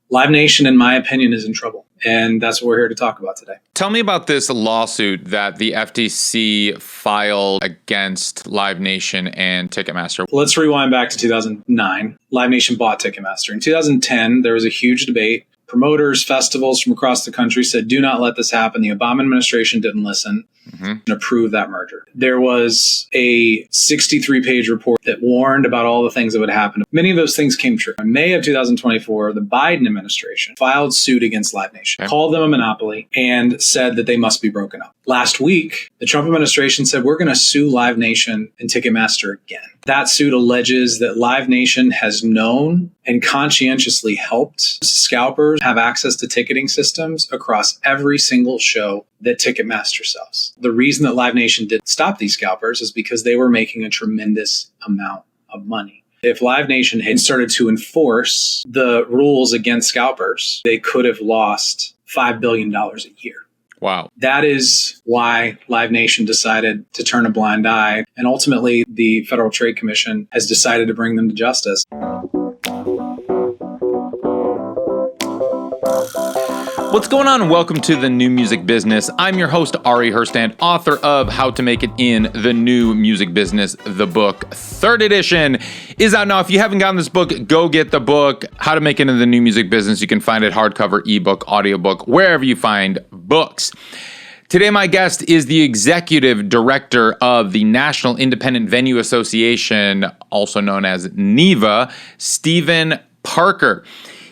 Live Nation, in my opinion, is in trouble. And that's what we're here to talk about today. Tell me about this lawsuit that the FTC filed against Live Nation and Ticketmaster. Let's rewind back to 2009. Live Nation bought Ticketmaster. In 2010, there was a huge debate. Promoters, festivals from across the country said, do not let this happen. The Obama administration didn't listen and approve that merger. There was a 63-page report that warned about all the things that would happen. Many of those things came true. In May of 2024, the Biden administration filed suit against Live Nation, called them a monopoly, and said that they must be broken up. Last week, the Trump administration said, we're going to sue Live Nation and Ticketmaster again. That suit alleges that Live Nation has known and conscientiously helped scalpers have access to ticketing systems across every single show that Ticketmaster sells. The reason that Live Nation didn't stop these scalpers is because they were making a tremendous amount of money. If Live Nation had started to enforce the rules against scalpers, they could have lost $5 billion a year. Wow. That is why Live Nation decided to turn a blind eye. And ultimately, the Federal Trade Commission has decided to bring them to justice. What's going on? Welcome to The New Music Business. I'm your host, Ari Herstand, author of How to Make It in the New Music Business. The book, 3rd edition, is out now. If you haven't gotten this book, go get the book, How to Make It in the New Music Business. You can find it hardcover, ebook, audiobook, wherever you find books. Today, my guest is the executive director of the National Independent Venue Association, also known as NIVA, Stephen Parker.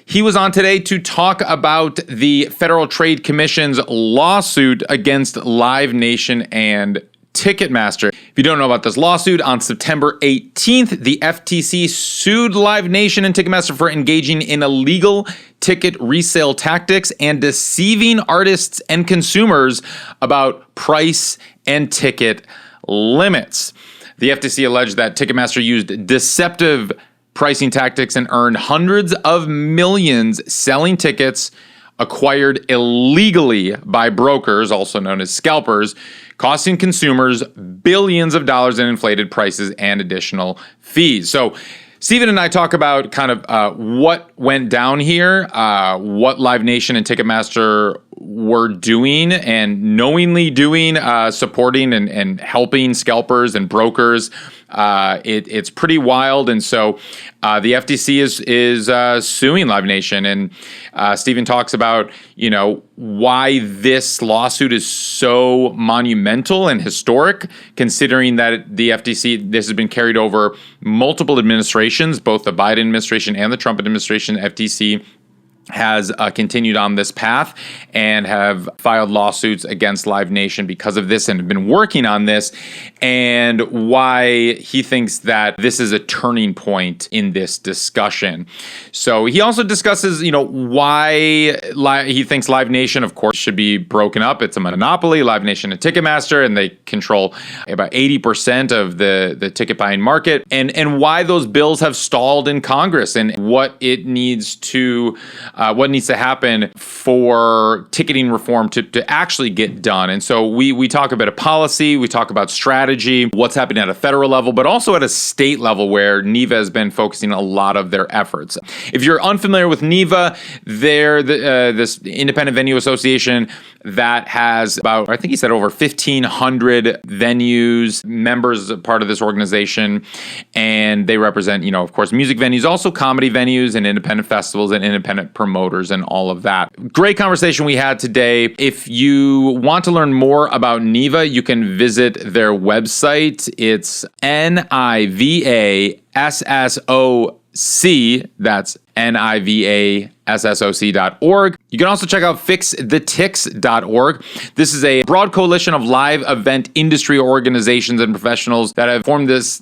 He was on today to talk about the Federal Trade Commission's lawsuit against Live Nation and Ticketmaster. If you don't know about this lawsuit, on September 18th, the FTC sued Live Nation and Ticketmaster for engaging in illegal ticket resale tactics and deceiving artists and consumers about price and ticket limits. The FTC alleged that Ticketmaster used deceptive pricing tactics and earned hundreds of millions selling tickets acquired illegally by brokers, also known as scalpers, costing consumers billions of dollars in inflated prices and additional fees. So Stephen and I talk about kind of what went down here, what Live Nation and Ticketmaster were doing and knowingly doing, supporting and helping scalpers and brokers. It's pretty wild. And so the FTC is suing Live Nation. And Stephen talks about, why this lawsuit is so monumental and historic, considering that the FTC, this has been carried over multiple administrations, both the Biden administration and the Trump administration. FTC has continued on this path and have filed lawsuits against Live Nation because of this and have been working on this, and why he thinks that this is a turning point in this discussion. So he also discusses, why he thinks Live Nation, of course, should be broken up. It's a monopoly, Live Nation and Ticketmaster, and they control about 80% of the ticket buying market, and why those bills have stalled in Congress and what needs to happen for ticketing reform to actually get done. And so we talk a bit of policy, we talk about strategy, what's happening at a federal level, but also at a state level where NIVA has been focusing a lot of their efforts. If you're unfamiliar with NIVA, they're this independent venue association that has about, I think he said, over 1,500 venues, members part of this organization, and they represent, of course, music venues, also comedy venues and independent festivals and independent promoters and all of that. Great conversation we had today. If you want to learn more about NIVA, you can visit their website. It's NIVA SSOC. That's NIVASSOC.org. You can also check out fixthetix.org. This is a broad coalition of live event industry organizations and professionals that have formed this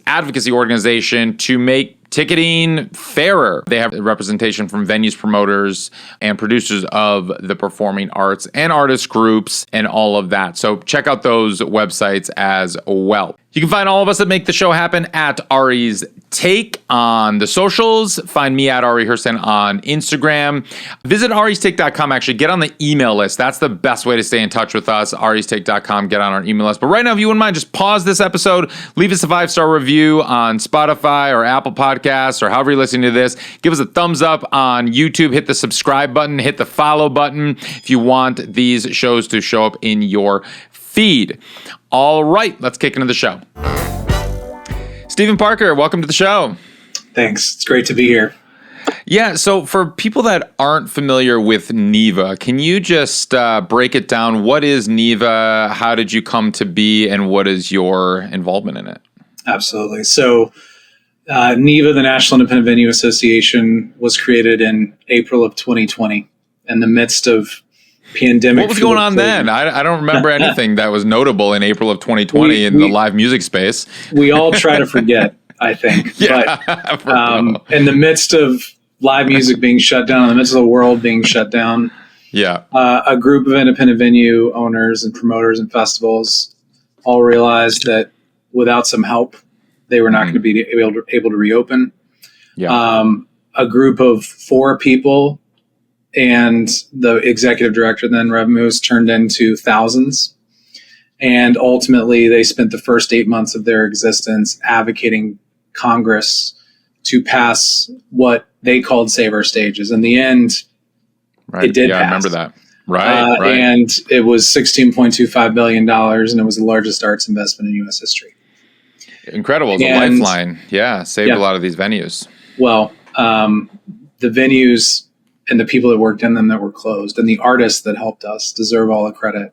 advocacy organization to make ticketing fairer. They have representation from venues, promoters, and producers of the performing arts and artist groups and all of that. So check out those websites as well. You can find all of us that make the show happen at Ari's Take on the socials. Find me at Ari Herstand on Instagram. Visit aristake.com. Actually, get on the email list. That's the best way to stay in touch with us. aristake.com. Get on our email list. But right now, if you wouldn't mind, just pause this episode. Leave us a 5-star review on Spotify or Apple Podcasts or however you're listening to this. Give us a thumbs up on YouTube. Hit the subscribe button. Hit the follow button if you want these shows to show up in your feed. All right, let's kick into the show. Stephen Parker, welcome to the show. Thanks. It's great to be here. Yeah, so for people that aren't familiar with NIVA, can you just break it down? What is NIVA? How did you come to be? And what is your involvement in it? Absolutely. So NIVA, the National Independent Venue Association, was created in April of 2020 in the midst of pandemic. What was going on then? I don't remember anything that was notable in April of 2020 in the live music space. We all try to forget, I think. Yeah, but in the midst of live music being shut down, in the midst of the world being shut down, a group of independent venue owners and promoters and festivals all realized that without some help, they were not going to be able to reopen. Yeah. A group of 4 people and the executive director, then Rev Moose, turned into thousands. And ultimately, they spent the first 8 months of their existence advocating Congress to pass what they called Save Our Stages. In the end, it did pass. I remember that. Right. And it was $16.25 billion, and it was the largest arts investment in U.S. history. Incredible. It's a lifeline. Yeah, saved a lot of these venues. Well, the venues and the people that worked in them that were closed and the artists that helped us deserve all the credit.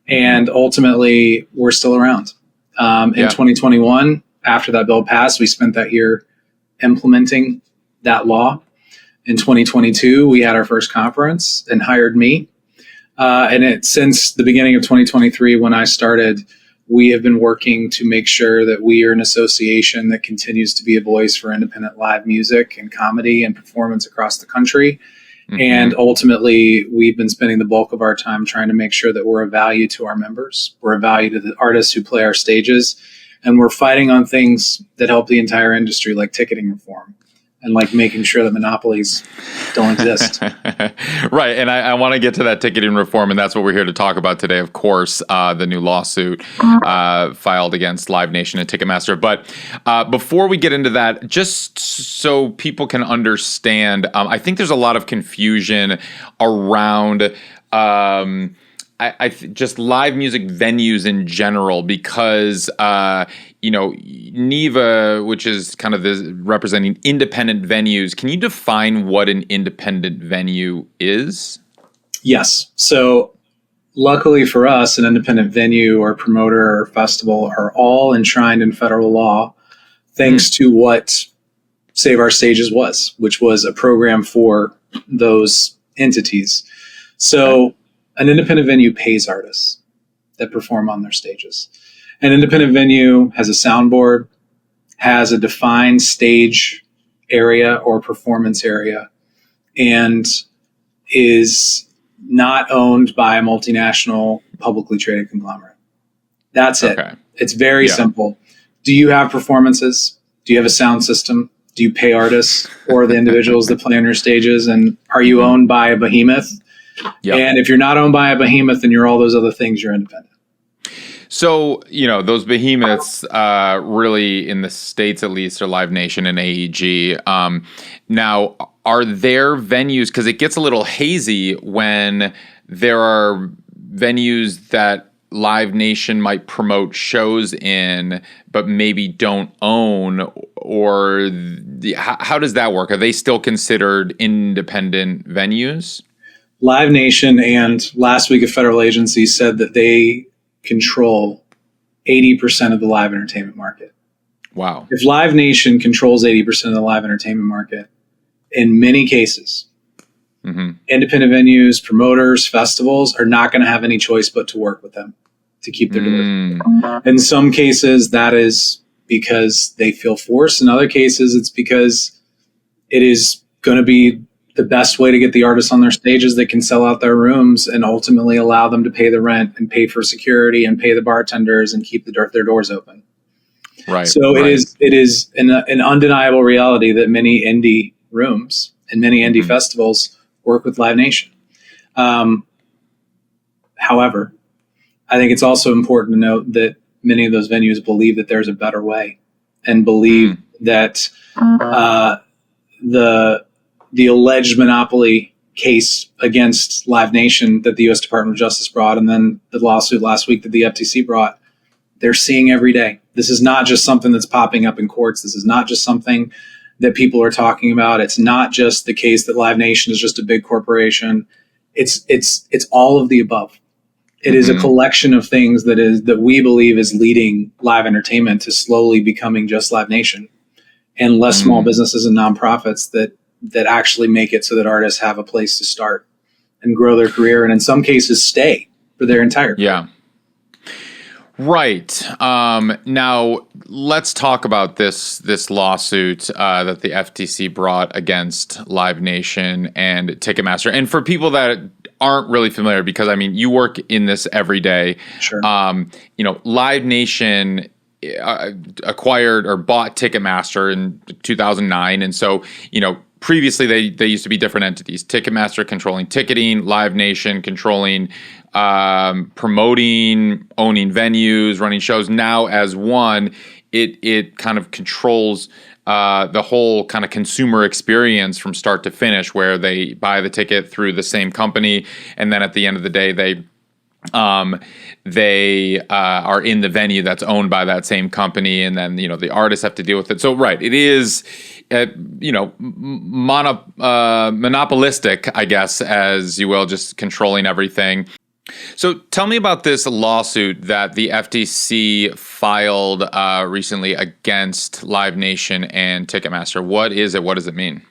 And ultimately, we're still around. In 2021, after that bill passed, we spent that year implementing that law. In 2022, we had our first conference and hired me. Since the beginning of 2023, when I started, we have been working to make sure that we are an association that continues to be a voice for independent live music and comedy and performance across the country. Mm-hmm. And ultimately, we've been spending the bulk of our time trying to make sure that we're a value to our members. We're a value to the artists who play our stages. And we're fighting on things that help the entire industry, like ticketing reform and like making sure that monopolies don't exist. Right. And I want to get to that ticketing reform. And that's what we're here to talk about today. Of course, the new lawsuit filed against Live Nation and Ticketmaster. But before we get into that, just so people can understand, I think there's a lot of confusion around just live music venues in general, because NIVA, which is kind of representing independent venues. Can you define what an independent venue is? Yes. So luckily for us, an independent venue or promoter or festival are all enshrined in federal law, thanks to what Save Our Stages was, which was a program for those entities. So an independent venue pays artists that perform on their stages. An independent venue has a soundboard, has a defined stage area or performance area, and is not owned by a multinational publicly traded conglomerate. That's it. It's very simple. Do you have performances? Do you have a sound system? Do you pay artists or the individuals that play on your stages? And are you owned by a behemoth? Yep. And if you're not owned by a behemoth and you're all those other things, you're independent. So, those behemoths really, in the States at least, are Live Nation and AEG. Now, are there venues, because it gets a little hazy when there are venues that Live Nation might promote shows in, but maybe don't own, or how does that work? Are they still considered independent venues? Live Nation and last week a federal agency said that they control 80% of the live entertainment market. Wow. If Live Nation controls 80% of the live entertainment market, in many cases, independent venues, promoters, festivals are not going to have any choice but to work with them to keep their doors open. In some cases, that is because they feel forced. In other cases, it's because it is going to be the best way to get the artists on their stages that can sell out their rooms and ultimately allow them to pay the rent and pay for security and pay the bartenders and keep their doors open. Right. So it is an undeniable reality that many indie rooms and many indie festivals work with Live Nation. However, I think it's also important to note that many of those venues believe that there's a better way and believe that the alleged monopoly case against Live Nation that the U.S. Department of Justice brought, and then the lawsuit last week that the FTC brought, they're seeing every day. This is not just something that's popping up in courts. This is not just something that people are talking about. It's not just the case that Live Nation is just a big corporation. It's all of the above. It is a collection of things that we believe is leading live entertainment to slowly becoming just Live Nation, and less small businesses and nonprofits that actually make it so that artists have a place to start and grow their career, and in some cases stay for their entire career. Yeah. Right. Now let's talk about this lawsuit that the FTC brought against Live Nation and Ticketmaster. And for people that aren't really familiar, because I mean, you work in this every day. Sure. Live Nation acquired or bought Ticketmaster in 2009, and so previously they used to be different entities. Ticketmaster controlling ticketing, Live Nation controlling promoting, owning venues, running shows. Now as one, it kind of controls the whole kind of consumer experience from start to finish, where they buy the ticket through the same company, and then at the end of the day they are in the venue that's owned by that same company, and then the artists have to deal with it. So right, it is monopolistic, I guess, as you will, just controlling everything. So tell me about this lawsuit that the FTC filed recently against Live Nation and Ticketmaster. What is it? What does it mean?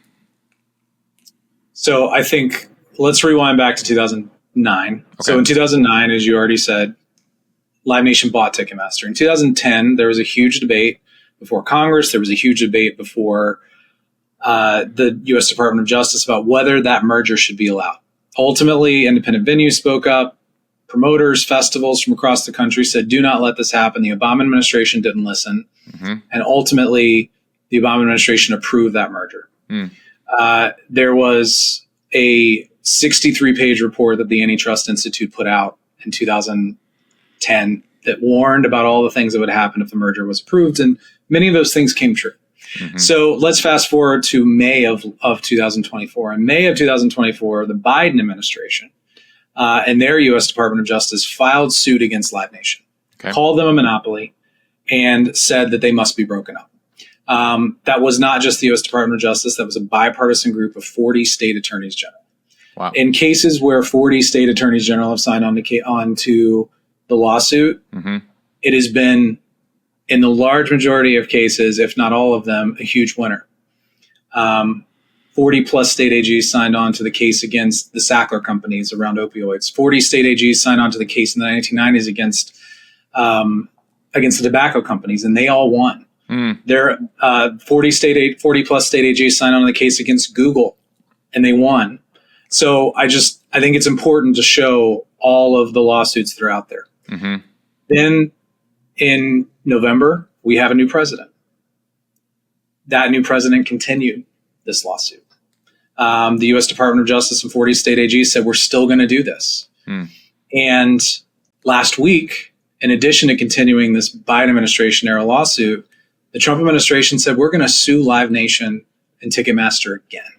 So I think let's rewind back to 2009. Okay. So in 2009, as you already said, Live Nation bought Ticketmaster. In 2010, there was a huge debate before Congress. There was a huge debate before the U.S. Department of Justice about whether that merger should be allowed. Ultimately, independent venues spoke up. Promoters, festivals from across the country said, do not let this happen. The Obama administration didn't listen. And ultimately, the Obama administration approved that merger. There was a 63-page report that the Antitrust Institute put out in 2010 that warned about all the things that would happen if the merger was approved. And many of those things came true. So let's fast forward to May of 2024. In May of 2024, the Biden administration and their U.S. Department of Justice filed suit against Live Nation, called them a monopoly, and said that they must be broken up. That was not just the U.S. Department of Justice. That was a bipartisan group of 40 state attorneys general. Wow. In cases where 40 state attorneys general have signed on to the lawsuit, it has been, in the large majority of cases, if not all of them, a huge winner. 40 plus state AGs signed on to the case against the Sackler companies around opioids. 40 state AGs signed on to the case in the 1990s against the tobacco companies, and they all won. There 40 plus state AGs signed on to the case against Google, and they won. So I think it's important to show all of the lawsuits that are out there. Then in November, we have a new president. That new president continued this lawsuit. The U.S. Department of Justice and 40 state AGs said, we're still going to do this. And last week, in addition to continuing this Biden administration era lawsuit, the Trump administration said, we're going to sue Live Nation and Ticketmaster again.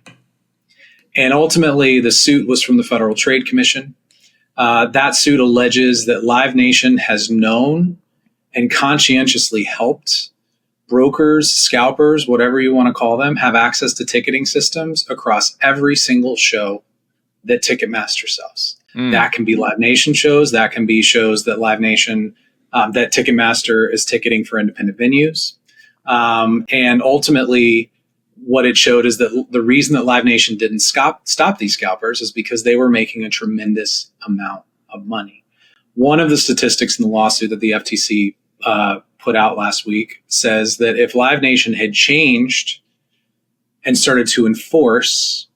And ultimately, the suit was from the Federal Trade Commission. That suit alleges that Live Nation has known and conscientiously helped brokers, scalpers, whatever you want to call them, have access to ticketing systems across every single show that Ticketmaster sells. That can be Live Nation shows. That can be shows that Live Nation, that Ticketmaster is ticketing for independent venues. And ultimately, what it showed is that the reason that Live Nation didn't stop these scalpers is because they were making a tremendous amount of money. One of the statistics in the lawsuit that the FTC put out last week says that if Live Nation had changed and started to enforce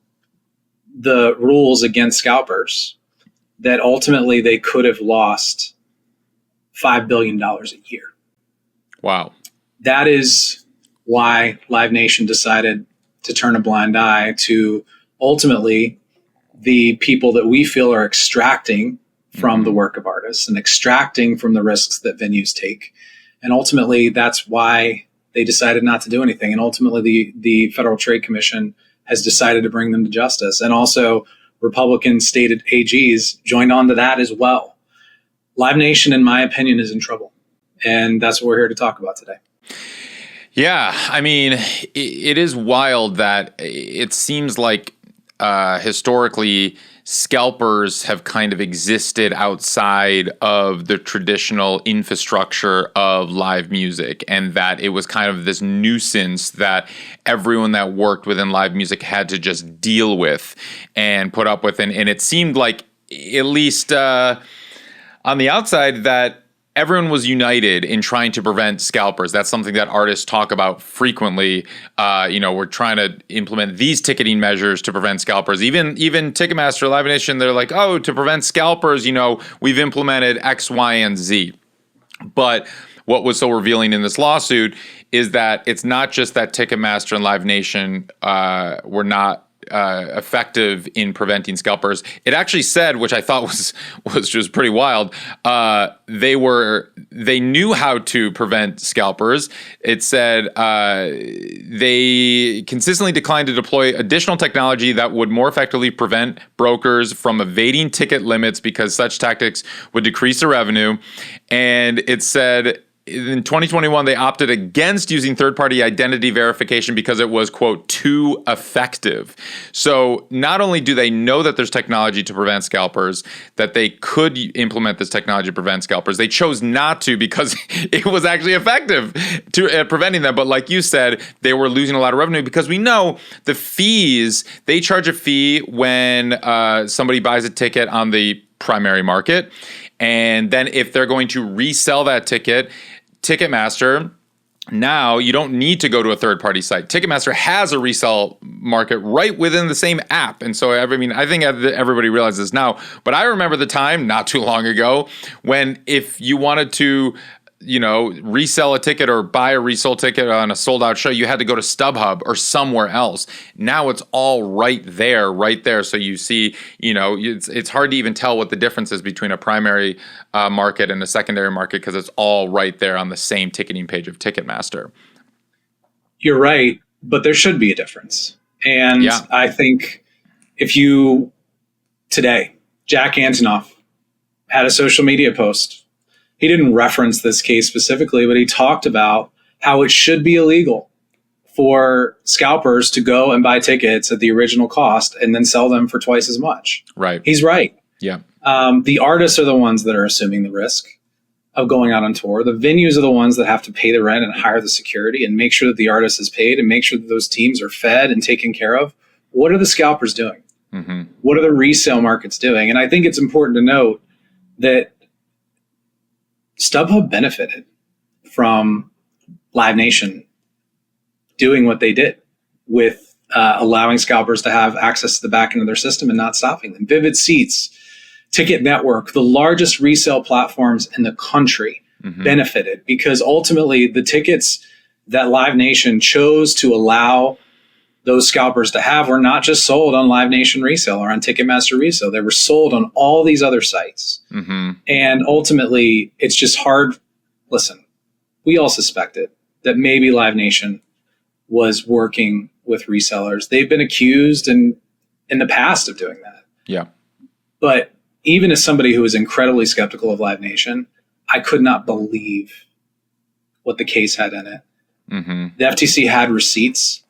the rules against scalpers, that ultimately they could have lost $5 billion a year. Wow. that is why Live Nation decided to turn a blind eye to ultimately the people that we feel are extracting from the work of artists and extracting from the risks that venues take. And ultimately, that's why they decided not to do anything. And ultimately, the Federal Trade Commission has decided to bring them to justice. And also, Republican stated AGs joined on to that as well. Live Nation, in my opinion, is in trouble. And that's what we're here to talk about today. Yeah, I mean, it is wild that it seems like historically scalpers have kind of existed outside of the traditional infrastructure of live music, and that it was kind of this nuisance that everyone that worked within live music had to just deal with and put up with. And it seemed like, at least on the outside, that everyone was united in trying to prevent scalpers. That's something that artists talk about frequently. We're trying to implement these ticketing measures to prevent scalpers. Even Ticketmaster, Live Nation, they're like, oh, to prevent scalpers, we've implemented X, Y, and Z. But what was so revealing in this lawsuit is that it's not just that Ticketmaster and Live Nation were not effective in preventing scalpers. It actually said, which I thought was just pretty wild, they knew how to prevent scalpers. It said they consistently declined to deploy additional technology that would more effectively prevent brokers from evading ticket limits because such tactics would decrease the revenue. And it said in 2021, they opted against using third-party identity verification because it was, quote, too effective. So not only do they know that there's technology to prevent scalpers, that they could implement this technology to prevent scalpers, they chose not to because it was actually effective at preventing them. But like you said, they were losing a lot of revenue because we know the fees, they charge a fee when somebody buys a ticket on the primary market. And then if they're going to resell that ticket, Ticketmaster, now you don't need to go to a third-party site. Ticketmaster has a resale market right within the same app. And so, I think everybody realizes this now. But I remember the time not too long ago when if you wanted to resell a ticket or buy a resale ticket on a sold out show, you had to go to StubHub or somewhere else. Now it's all right there. So you see, it's hard to even tell what the difference is between a primary market and a secondary market because it's all right there on the same ticketing page of Ticketmaster. You're right, but there should be a difference. And yeah. I think today, Jack Antonoff had a social media post. He didn't reference this case specifically, but he talked about how it should be illegal for scalpers to go and buy tickets at the original cost and then sell them for twice as much. Right. He's right. Yeah. The artists are the ones that are assuming the risk of going out on tour. The venues are the ones that have to pay the rent and hire the security and make sure that the artist is paid and make sure that those teams are fed and taken care of. What are the scalpers doing? Mm-hmm. What are the resale markets doing? And I think it's important to note that StubHub benefited from Live Nation doing what they did with allowing scalpers to have access to the back end of their system and not stopping them. Vivid Seats, Ticket Network, the largest resale platforms in the country benefited because ultimately the tickets that Live Nation chose to allow those scalpers to have were not just sold on Live Nation Resale or on Ticketmaster Resale. They were sold on all these other sites. Mm-hmm. And ultimately, it's just hard. Listen, we all suspected that maybe Live Nation was working with resellers. They've been accused in the past of doing that. Yeah. But even as somebody who is incredibly skeptical of Live Nation, I could not believe what the case had in it. Mm-hmm. The FTC had receipts.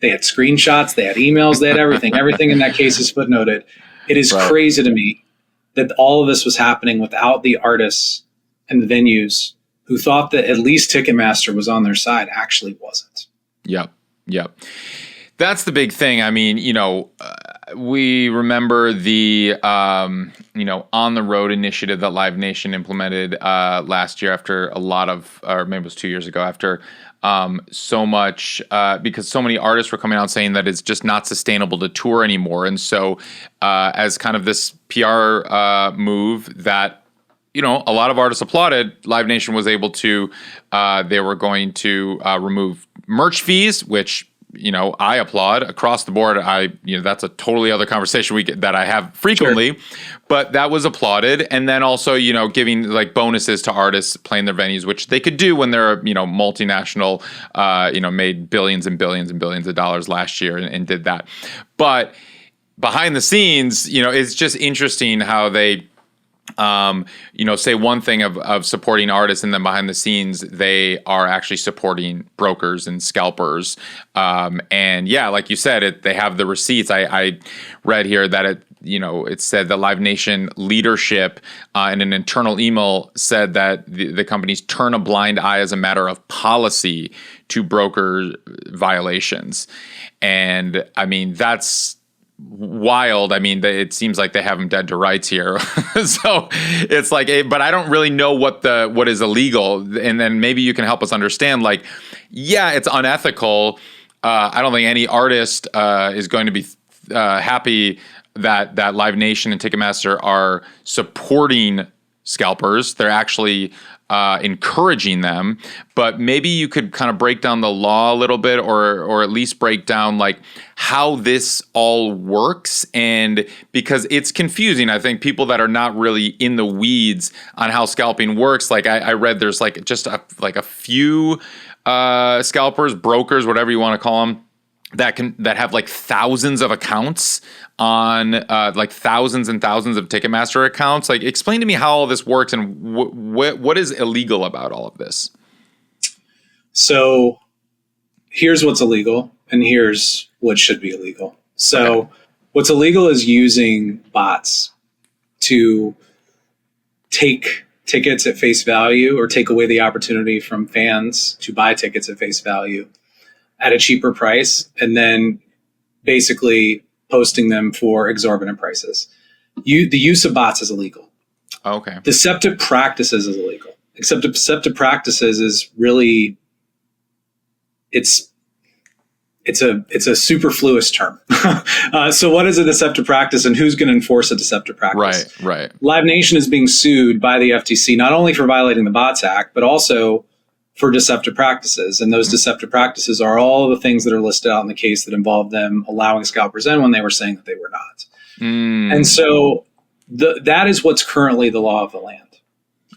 They had screenshots, they had emails, they had everything. Everything in that case is footnoted. It is crazy to me that all of this was happening without the artists and the venues who thought that at least Ticketmaster was on their side actually wasn't. Yep. That's the big thing. I mean, we remember the, on the road initiative that Live Nation implemented last year after a lot of, or maybe it was 2 years ago, after so much, because so many artists were coming out saying that it's just not sustainable to tour anymore. And so as kind of this PR move that a lot of artists applauded. Live Nation was able to, they were going to remove merch fees, which, I applaud across the board. That's a totally other conversation that I have frequently, but that was applauded. And then also, giving like bonuses to artists playing their venues, which they could do when they're, multinational, made billions and billions and billions of dollars last year and did that. But behind the scenes, it's just interesting how they, say one thing of supporting artists, and then behind the scenes, they are actually supporting brokers and scalpers. And yeah, like you said, they have the receipts. I read here that it said that Live Nation leadership in an internal email said that the companies turn a blind eye as a matter of policy to broker violations. And I mean, that's wild. I mean, it seems like they have them dead to rights here. So it's like, but I don't really know what is illegal. And then maybe you can help us understand, like, yeah, it's unethical. I don't think any artist is going to be happy that Live Nation and Ticketmaster are supporting scalpers. They're actually encouraging them. But maybe you could kind of break down the law a little bit, or at least break down like how this all works. And because it's confusing, I think people that are not really in the weeds on how scalping works, like I read there's like just a few scalpers, brokers, whatever you want to call them, that have like thousands of accounts on like thousands and thousands of Ticketmaster accounts. Like, explain to me how all this works and what is illegal about all of this. So here's what's illegal, and here's what should be illegal. So what's illegal is using bots to take tickets at face value, or take away the opportunity from fans to buy tickets at face value at a cheaper price, and then basically posting them for exorbitant prices. The use of bots is illegal. Okay. Deceptive practices is illegal. Except deceptive practices is really, it's a superfluous term. So what is a deceptive practice, and who's going to enforce a deceptive practice? Right. Live Nation is being sued by the FTC, not only for violating the Bots Act, but also for deceptive practices. And those deceptive practices are all the things that are listed out in the case that involve them allowing scalpers in when they were saying that they were not. And so that is what's currently the law of the land.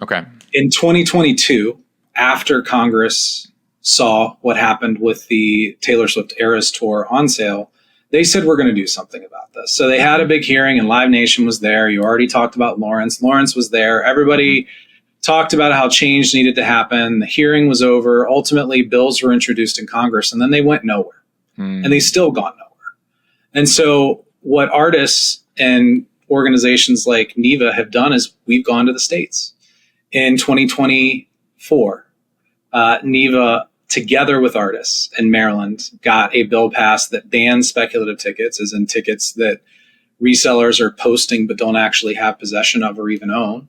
Okay. In 2022, after Congress saw what happened with the Taylor Swift Eras Tour on sale, they said, we're going to do something about this. So they had a big hearing, and Live Nation was there. You already talked about Lawrence. Lawrence was there. Everybody talked about how change needed to happen. The hearing was over. Ultimately, bills were introduced in Congress, and then they went nowhere. And they still gone nowhere. And so what artists and organizations like NIVA have done is we've gone to the states. In 2024, NIVA, together with artists in Maryland, got a bill passed that bans speculative tickets, as in tickets that resellers are posting but don't actually have possession of or even own.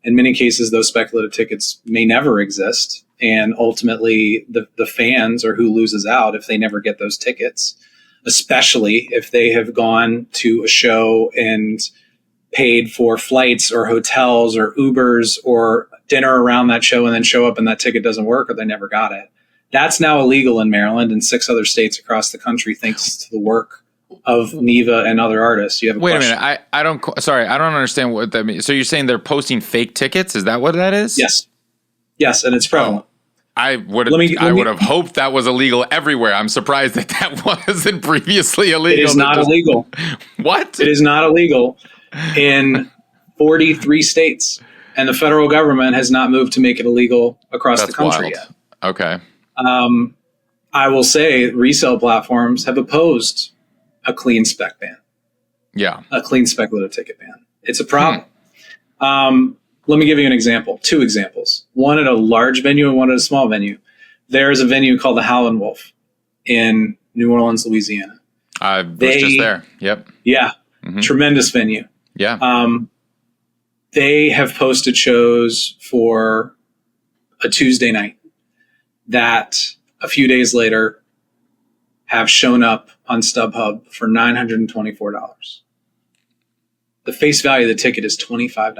In many cases, those speculative tickets may never exist. And ultimately, the fans are who loses out if they never get those tickets, especially if they have gone to a show and paid for flights or hotels or Ubers or dinner around that show, and then show up and that ticket doesn't work, or they never got it. That's now illegal in Maryland and 6 other states across the country, thanks to the work of NIVA and other artists. You have Wait a minute. I don't understand what that means. So you're saying they're posting fake tickets? Is that what that is? Yes, and it's prevalent. I would have hoped that was illegal everywhere. I'm surprised that wasn't previously illegal. It is not illegal. What? It is not illegal in 43 states, and the federal government has not moved to make it illegal across the country yet. Okay. I will say resale platforms have opposed a clean spec ban. Yeah. A clean speculative ticket ban. It's a problem. Let me give you an example, 2 examples. One at a large venue and one at a small venue. There is a venue called the Howlin' Wolf in New Orleans, Louisiana. I was just there. Yep. Yeah. Tremendous venue. Yeah. They have posted shows for a Tuesday night that a few days later have shown up on StubHub for $924. The face value of the ticket is $25.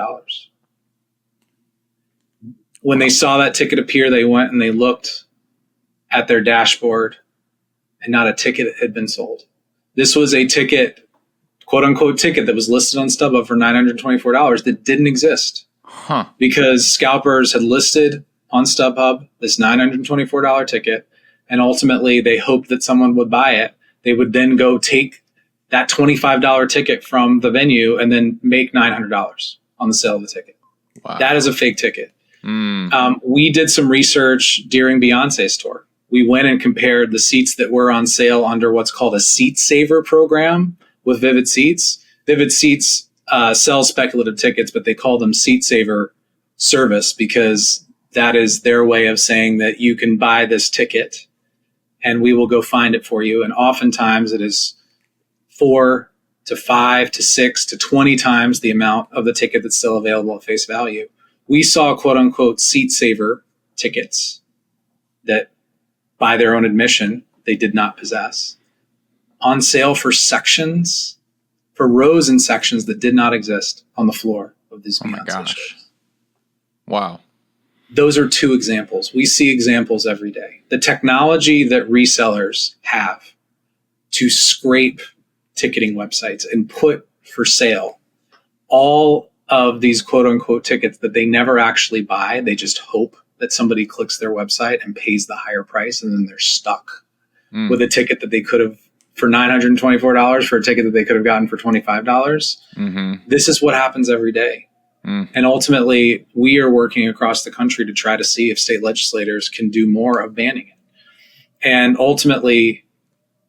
When they saw that ticket appear, they went and they looked at their dashboard, and not a ticket had been sold. This was a ticket, quote unquote ticket, that was listed on StubHub for $924 that didn't exist. Because scalpers had listed on StubHub this $924 ticket, and ultimately they hoped that someone would buy it. They would then go take that $25 ticket from the venue and then make $900 on the sale of the ticket. Wow. That is a fake ticket. We did some research during Beyonce's tour. We went and compared the seats that were on sale under what's called a Seat Saver program with Vivid Seats. Vivid Seats sells speculative tickets, but they call them Seat Saver service because that is their way of saying that you can buy this ticket and we will go find it for you. And oftentimes it is 4 to 5 to 6 to 20 times the amount of the ticket that's still available at face value. We saw quote unquote Seat Saver tickets that by their own admission, they did not possess on sale for sections, for rows and sections that did not exist on the floor of these Beyonce shows. Wow. Those are two examples. We see examples every day. The technology that resellers have to scrape ticketing websites and put for sale all of these quote unquote tickets that they never actually buy. They just hope that somebody clicks their website and pays the higher price, and then they're stuck with a ticket that they could have for $924 for a ticket that they could have gotten for $25. This is what happens every day. And ultimately, we are working across the country to try to see if state legislators can do more of banning it. And ultimately,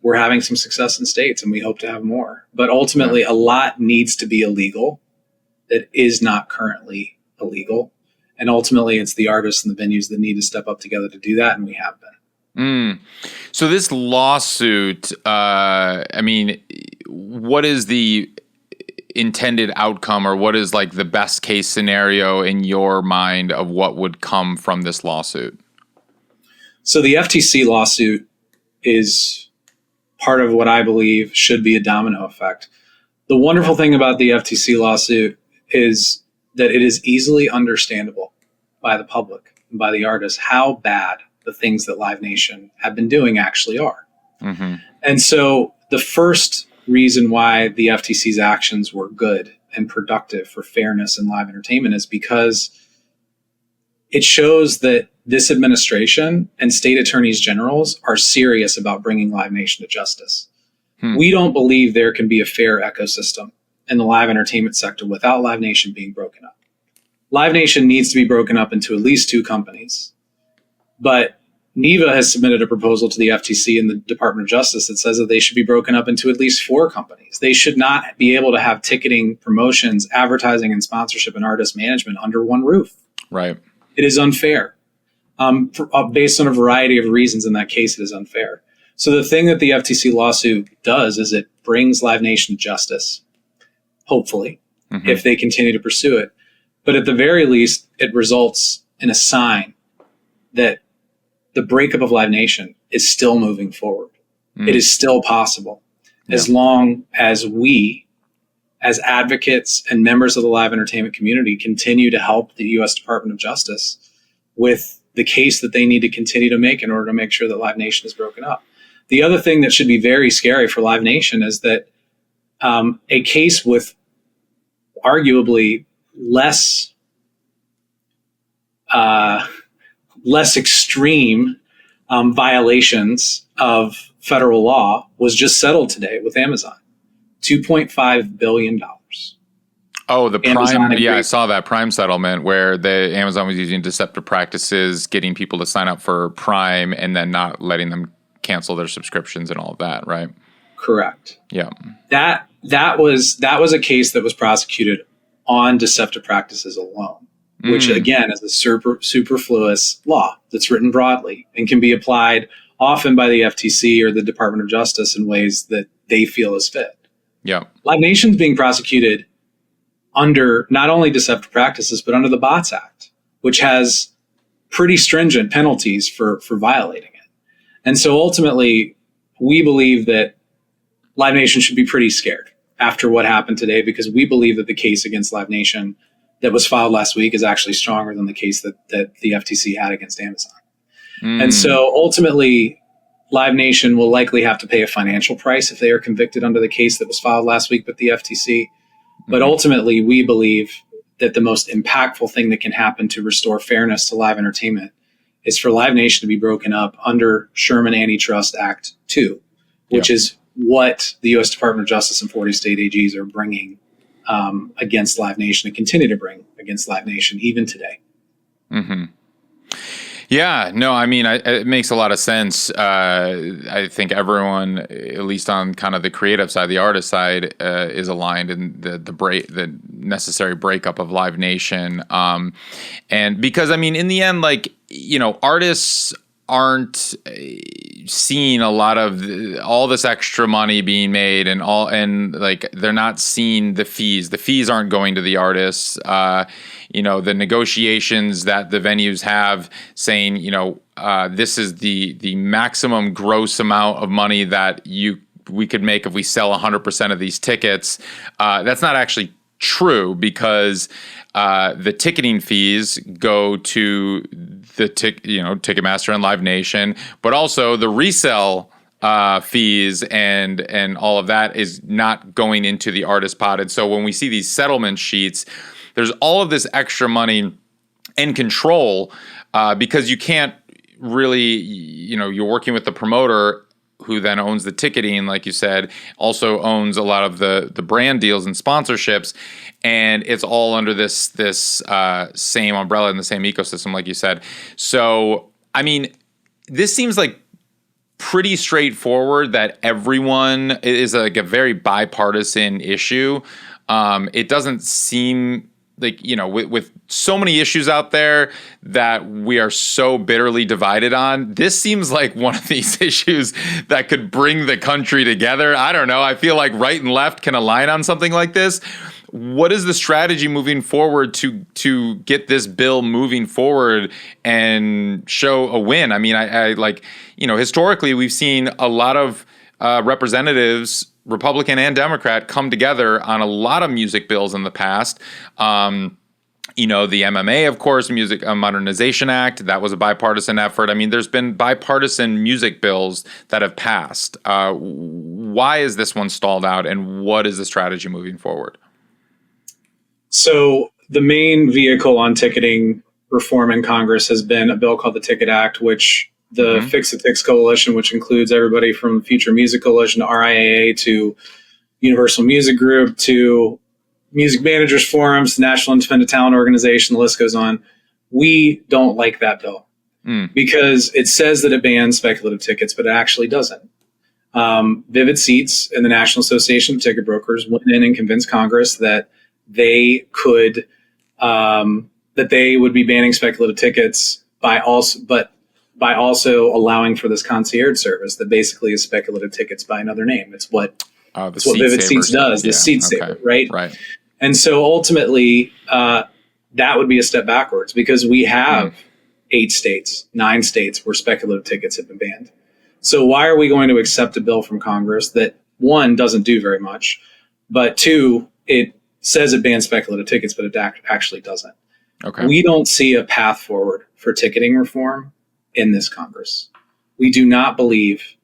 we're having some success in states, and we hope to have more. But ultimately, a lot needs to be illegal that is not currently illegal. And ultimately, it's the artists and the venues that need to step up together to do that, and we have been. So this lawsuit, I mean, what is the intended outcome, or what is like the best case scenario in your mind of what would come from this lawsuit? So the FTC lawsuit is part of what I believe should be a domino effect. The wonderful thing about the FTC lawsuit is that it is easily understandable by the public and by the artists how bad the things that Live Nation have been doing actually are. And so the first reason why the FTC's actions were good and productive for fairness in live entertainment is because it shows that this administration and state attorneys generals are serious about bringing Live Nation to justice. We don't believe there can be a fair ecosystem in the live entertainment sector without Live Nation being broken up. Live Nation needs to be broken up into at least 2 companies. But NIVA has submitted a proposal to the FTC and the Department of Justice that says that they should be broken up into at least 4 companies. They should not be able to have ticketing, promotions, advertising, and sponsorship and artist management under one roof. Right. It is unfair. Based on a variety of reasons in that case, it is unfair. So the thing that the FTC lawsuit does is it brings Live Nation to justice, hopefully, if they continue to pursue it. But at the very least, it results in a sign that the breakup of Live Nation is still moving forward. It is still possible as long as we, as advocates and members of the live entertainment community, continue to help the U.S. Department of Justice with the case that they need to continue to make in order to make sure that Live Nation is broken up. The other thing that should be very scary for Live Nation is that a case with arguably less extreme violations of federal law was just settled today with Amazon. $2.5 billion. Oh, the Prime. Yeah, I saw that Prime settlement where Amazon was using deceptive practices, getting people to sign up for Prime and then not letting them cancel their subscriptions and all of that, right? Correct. Yeah. That was a case that was prosecuted on deceptive practices alone, which again is a superfluous law that's written broadly and can be applied often by the FTC or the Department of Justice in ways that they feel is fit. Yeah. Live Nation's being prosecuted under not only deceptive practices, but under the Bots Act, which has pretty stringent penalties for violating it. And so ultimately, we believe that Live Nation should be pretty scared after what happened today, because we believe that the case against Live Nation that was filed last week is actually stronger than the case that the FTC had against Amazon. And so ultimately, Live Nation will likely have to pay a financial price if they are convicted under the case that was filed last week with the FTC. But ultimately, we believe that the most impactful thing that can happen to restore fairness to live entertainment is for Live Nation to be broken up under Sherman Antitrust Act 2, which is what the U.S. Department of Justice and 40 state AGs are bringing against Live Nation and continue to bring against Live Nation even today. Yeah, no, I mean, it makes a lot of sense. I think everyone, at least on kind of the creative side, the artist side, is aligned in the necessary breakup of Live Nation. And because, I mean, in the end, like, you know, artists aren't seeing a lot of all this extra money being made and like they're not seeing the fees. The fees aren't going to the artists. You know, the negotiations that the venues have saying, you know, this is the maximum gross amount of money that we could make if we sell 100% of these tickets. That's not actually true because the ticketing fees go to the Ticketmaster and Live Nation, but also the resale fees and all of that is not going into the artist pot. And so when we see these settlement sheets, there's all of this extra money and control because you can't really, you know, you're working with the promoter who then owns the ticketing, like you said, also owns a lot of the brand deals and sponsorships, and it's all under this same umbrella and the same ecosystem, like you said. So, I mean, this seems like pretty straightforward that everyone is like a very bipartisan issue. It doesn't seem like, you know, with so many issues out there that we are so bitterly divided on, this seems like one of these issues that could bring the country together. I don't know. I feel like right and left can align on something like this. What is the strategy moving forward to get this bill moving forward and show a win? I mean, I like, you know, historically we've seen a lot of representatives, Republican and Democrat, come together on a lot of music bills in the past. You know, the MMA, of course, Music Modernization Act, that was a bipartisan effort. I mean, there's been bipartisan music bills that have passed. Why is this one stalled out, and what is the strategy moving forward? So the main vehicle on ticketing reform in Congress has been a bill called the Ticket Act, which the Fix the Tix Coalition, which includes everybody from Future Music Coalition to RIAA to Universal Music Group to Music Managers Forums to National Independent Talent Organization, the list goes on. We don't like that bill because it says that it bans speculative tickets, but it actually doesn't. Vivid Seats and the National Association of Ticket Brokers went in and convinced Congress that they would be banning speculative tickets by also allowing for this concierge service that basically is speculative tickets by another name. It's what Vivid Seats does, the seat saver, right? Right. And so ultimately, that would be a step backwards because we have 9 states where speculative tickets have been banned. So why are we going to accept a bill from Congress that, one, doesn't do very much, but two, it says it bans speculative tickets, but it actually doesn't. Okay. We don't see a path forward for ticketing reform in this Congress. We do not believe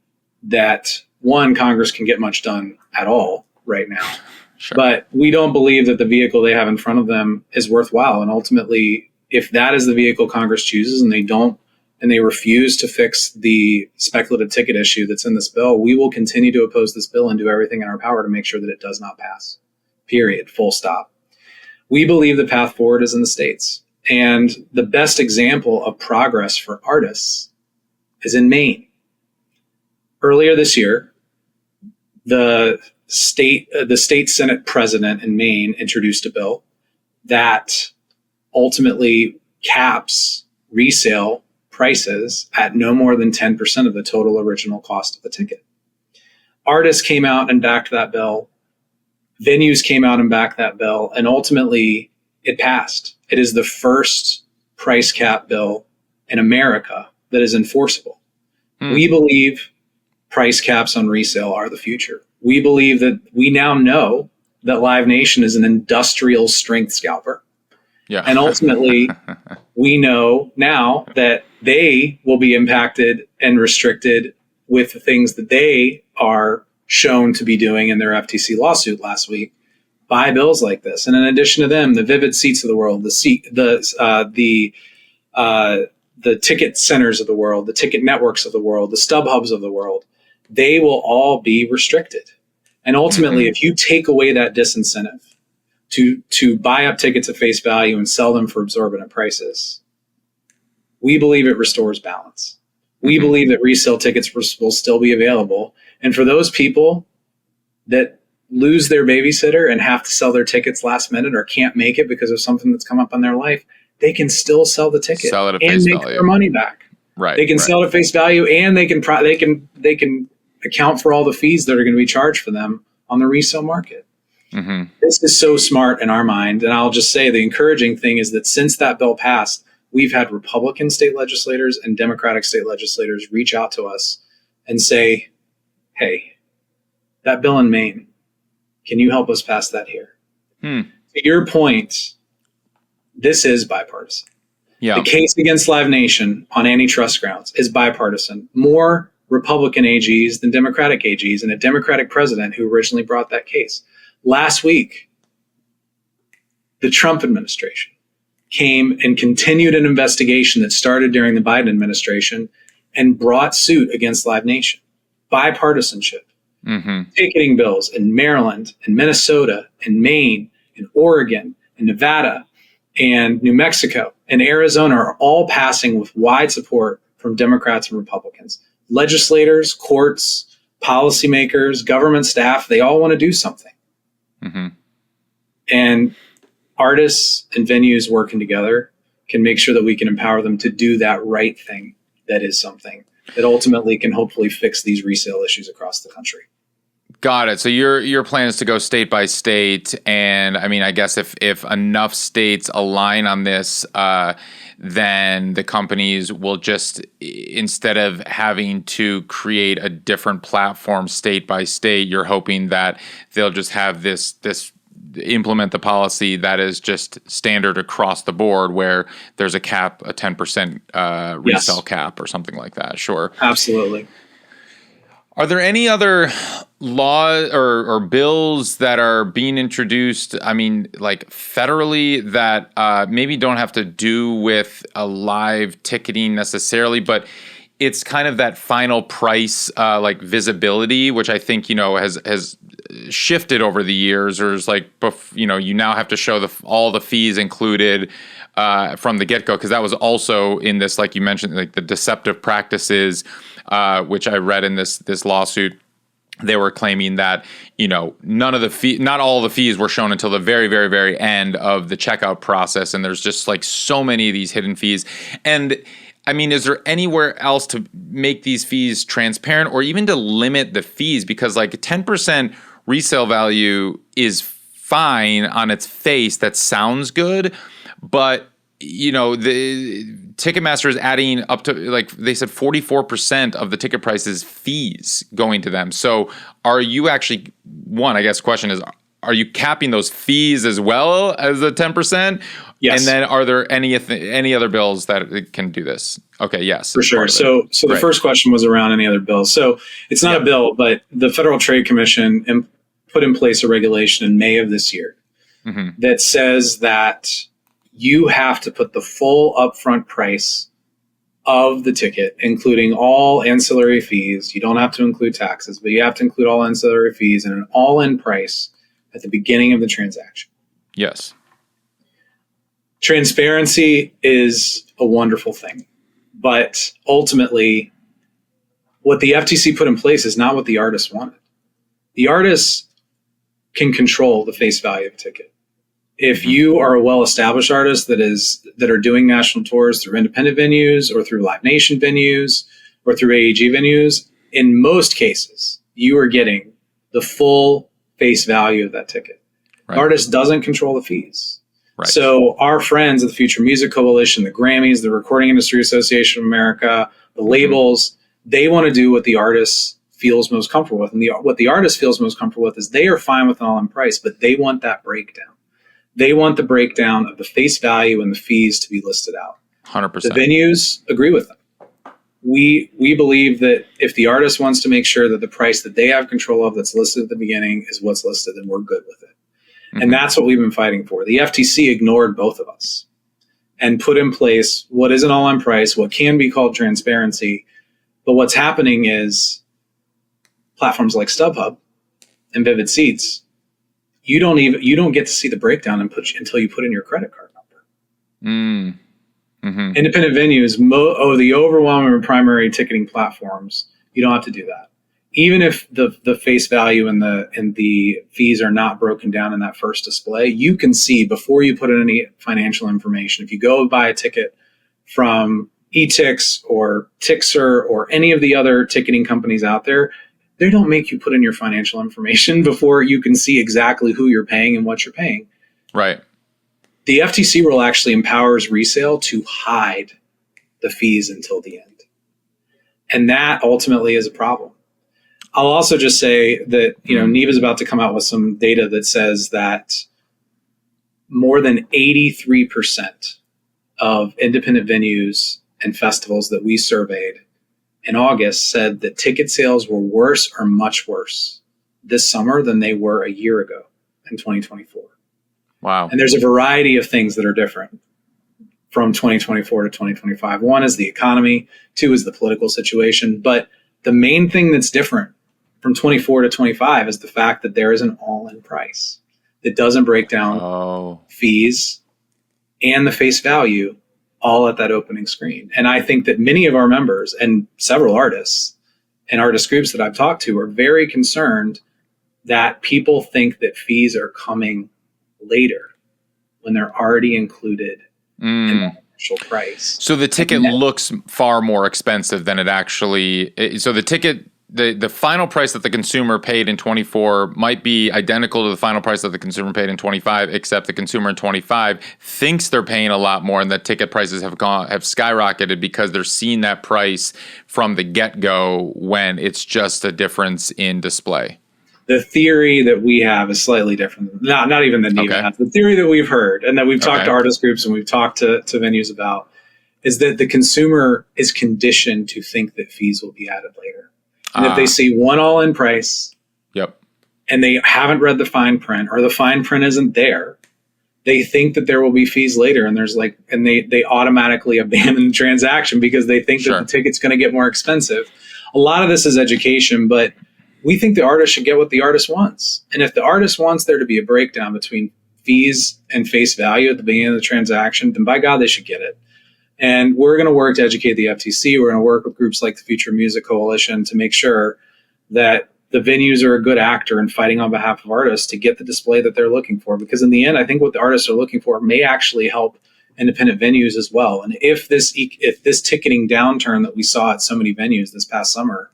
that, one, Congress can get much done at all right now. Sure. But we don't believe that the vehicle they have in front of them is worthwhile. And ultimately, if that is the vehicle Congress chooses and they refuse to fix the speculative ticket issue that's in this bill, we will continue to oppose this bill and do everything in our power to make sure that it does not pass. Period. Full stop. We believe the path forward is in the states. And the best example of progress for artists is in Maine. Earlier this year, the state Senate president in Maine introduced a bill that ultimately caps resale prices at no more than 10% of the total original cost of the ticket. Artists came out and backed that bill. Venues came out and backed that bill. And ultimately, it passed. It is the first price cap bill in America that is enforceable. We believe price caps on resale are the future. We believe that we now know that Live Nation is an industrial strength scalper. Yeah. And ultimately, we know now that they will be impacted and restricted with the things that they are shown to be doing in their FTC lawsuit last week by bills like this. And in addition to them, the Vivid Seats of the world, the ticket centers of the world, the ticket networks of the world, the StubHubs of the world, they will all be restricted. And ultimately, if you take away that disincentive to buy up tickets at face value and sell them for exorbitant prices, we believe it restores balance. We believe that resale tickets will still be available. And for those people that lose their babysitter and have to sell their tickets last minute or can't make it because of something that's come up in their life, they can still sell the ticket and make their money back. Right. They can sell it at face value, and they can account for all the fees that are going to be charged for them on the resale market. This is so smart in our mind. And I'll just say the encouraging thing is that since that bill passed, we've had Republican state legislators and Democratic state legislators reach out to us and say, hey, that bill in Maine, can you help us pass that here? To your point, this is bipartisan. Yeah. The case against Live Nation on antitrust grounds is bipartisan. More Republican AGs than Democratic AGs, and a Democratic president who originally brought that case. Last week, the Trump administration came and continued an investigation that started during the Biden administration and brought suit against Live Nation. Bipartisanship. Ticketing bills in Maryland and Minnesota and Maine and Oregon and Nevada and New Mexico and Arizona are all passing with wide support from Democrats and Republicans. Legislators, courts, policymakers, government staff, they all want to do something. And artists and venues working together can make sure that we can empower them to do that right thing. That is something that ultimately can hopefully fix these resale issues across the country. Got it. So your plan is to go state by state, and I mean, I guess if enough states align on this, then the companies will just, instead of having to create a different platform state by state, you're hoping that they'll just have this implement the policy that is just standard across the board, where there's a cap, a 10% resale cap or something like that. Sure. Absolutely. Are there any other laws or bills that are being introduced, I mean, like federally, that maybe don't have to do with a live ticketing necessarily, but it's kind of that final price, like visibility, which I think, has shifted over the years, or is like, you now have to show all the fees included from the get-go, because that was also in this, like you mentioned, like the deceptive practices, which I read in this lawsuit. They were claiming that, not all the fees were shown until the very, very, very end of the checkout process. And there's just like so many of these hidden fees. And I mean, is there anywhere else to make these fees transparent, or even to limit the fees? Because like a 10% resale value is fine on its face. That sounds good. But the Ticketmaster is adding up to, like they said, 44% of the ticket price is fees going to them. So are you actually, question is, are you capping those fees as well as the 10%? Yes. And then are there any other bills that can do this? Okay, yes. For sure. So the first question was around any other bills. So it's not a bill, but the Federal Trade Commission put in place a regulation in May of this year that says that you have to put the full upfront price of the ticket, including all ancillary fees. You don't have to include taxes, but you have to include all ancillary fees and an all-in price at the beginning of the transaction. Yes. Transparency is a wonderful thing, but ultimately what the FTC put in place is not what the artists wanted. The artists can control the face value of a ticket. If you are a well-established artist that are doing national tours through independent venues or through Live Nation venues or through AEG venues, in most cases, you are getting the full face value of that ticket. Right. The artist doesn't control the fees. Right. So our friends at the Future Music Coalition, the Grammys, the Recording Industry Association of America, the labels, they want to do what the artist feels most comfortable with. And what the artist feels most comfortable with is they are fine with an all-in price, but they want that breakdown. They want the breakdown of the face value and the fees to be listed out. 100%. The venues agree with them. We believe that if the artist wants to make sure that the price that they have control of that's listed at the beginning is what's listed, then we're good with it. Mm-hmm. And that's what we've been fighting for. The FTC ignored both of us and put in place what is an all-in price, what can be called transparency. But what's happening is platforms like StubHub and Vivid Seats, you don't get to see the breakdown until you put in your credit card number. Mm-hmm. Independent venues, the overwhelming primary ticketing platforms, you don't have to do that. Even if the face value and the fees are not broken down in that first display, you can see before you put in any financial information. If you go buy a ticket from eTix or Tixer or any of the other ticketing companies out there, they don't make you put in your financial information before you can see exactly who you're paying and what you're paying. Right. The FTC rule actually empowers Resale to hide the fees until the end. And that ultimately is a problem. I'll also just say that, NIVA is about to come out with some data that says that more than 83% of independent venues and festivals that we surveyed in August said that ticket sales were worse or much worse this summer than they were a year ago in 2024. Wow. And there's a variety of things that are different from 2024 to 2025. One is the economy. Two is the political situation. But the main thing that's different from 24 to 25 is the fact that there is an all-in price that doesn't break down fees and the face value all at that opening screen. And I think that many of our members and several artists and artist groups that I've talked to are very concerned that people think that fees are coming later when they're already included in the initial price. So the ticket looks far more expensive than it actually. So the ticket, the final price that the consumer paid in 24 might be identical to the final price that the consumer paid in 25, except the consumer in 25 thinks they're paying a lot more, and that ticket prices have skyrocketed because they're seeing that price from the get-go when it's just a difference in display. The theory that we have is slightly different. Not even the NIVA has. The theory that we've heard and that we've talked to artist groups and we've talked to venues about is that the consumer is conditioned to think that fees will be added later. And if they see one all-in price and they haven't read the fine print or the fine print isn't there, they think that there will be fees later. And they automatically abandon the transaction because they think that the ticket's going to get more expensive. A lot of this is education, but we think the artist should get what the artist wants. And if the artist wants there to be a breakdown between fees and face value at the beginning of the transaction, then by God, they should get it. And we're going to work to educate the FTC. We're going to work with groups like the Future Music Coalition to make sure that the venues are a good actor in fighting on behalf of artists to get the display that they're looking for. Because in the end, I think what the artists are looking for may actually help independent venues as well. And if this ticketing downturn that we saw at so many venues this past summer